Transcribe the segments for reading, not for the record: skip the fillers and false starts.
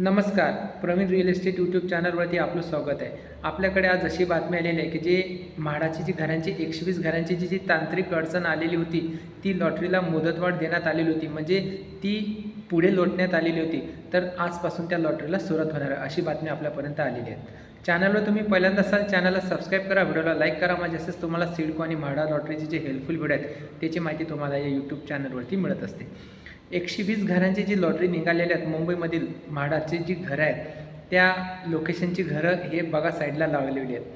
नमस्कार. Pravin real estate YouTube चॅनलवरती आपलं स्वागत आहे. आपल्याकडे आज अशी बातमी आलेली आहे की जे म्हाडाची जी घरांची 120 घरांची जी तांत्रिक अडचण आलेली होती, ती लॉटरीला मुदतवाढ देण्यात आलेली होती, म्हणजे ती पुढे लोटण्यात आलेली होती. तर आजपासून त्या लॉटरीला सुरुवात होणार आहे, अशी बातमी आपल्यापर्यंत आलेली आहे. चॅनलवर तुम्ही पहिल्यांदा असाल, चॅनलला सबस्क्राईब करा, व्हिडिओला लाईक करा, म्हणजे असेच तुम्हाला सिडको आणि म्हाडा लॉटरीची जे हेल्पफुल व्हिडिओ आहेत त्याची माहिती तुम्हाला या यूट्यूब चॅनलवरती मिळत असते. 120 घरांची जी लॉटरी निघालेली आहेत मुंबईमधील म्हाडाची जी घरं आहेत, त्या लोकेशनची घरं हे बघा साईडला लावलेली आहेत.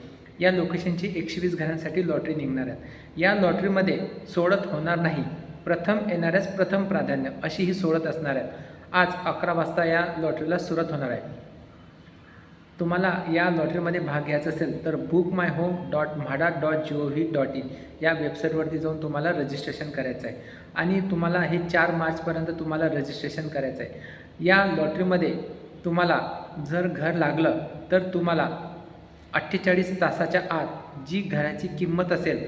या लोकेशनची 120 घरांसाठी लॉटरी निघणार आहेत. या लॉटरीमध्ये सोडत होणार नाही, प्रथम येणाऱ्यास प्रथम प्राधान्य अशी ही सोडत असणार आहेत. आज 11 वाजता या लॉटरीला सुरुवात होणार आहे. तुम्हाला या लॉटरीमध्ये भाग घ्यायचा असेल तर bookmyhome.mhada.gov.in या वेबसाईटवरती जाऊन तुम्हाला रजिस्ट्रेशन करायचं आहे आणि तुम्हाला हे 4 मार्चपर्यंत तुम्हाला रजिस्ट्रेशन करायचं आहे. या लॉटरीमध्ये तुम्हाला जर घर लागलं तर तुम्हाला 48 तासाच्या आत जी घराची किंमत असेल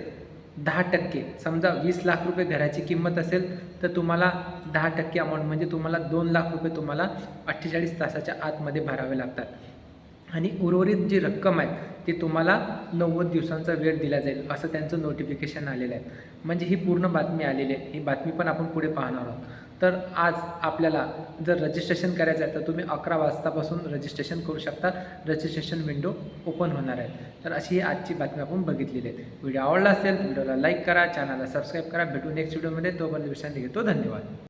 10%, समजा 20 लाख रुपये घराची किंमत असेल तर तुम्हाला 10% अमाऊंट म्हणजे तुम्हाला 2 लाख रुपये तुम्हाला 48 तासाच्या आतमध्ये भरावे लागतात आणि उर्वरित जी रक्कम आहे ती तुम्हाला 90 दिवसांचा वेळ दिला जाईल, असं त्यांचं नोटिफिकेशन आलेलं आहे. म्हणजे ही पूर्ण बातमी आलेली आहे. ही बातमी पण आपण पुढे पाहणार आहोत. तर आज आपल्याला जर रजिस्ट्रेशन करायचं आहे तर तुम्ही 11 वाजतापासून रजिस्ट्रेशन करू शकता. रजिस्ट्रेशन विंडो ओपन होणार आहे. तर अशी ही आजची बातमी आपण बघितलेली आहे. व्हिडिओ आवडला असेल व्हिडिओला लाईक करा, चॅनलला सबस्क्राईब करा. भेटू नेक्स्ट व्हिडिओमध्ये. तोपर्यंत विश्रांती घेतो. धन्यवाद.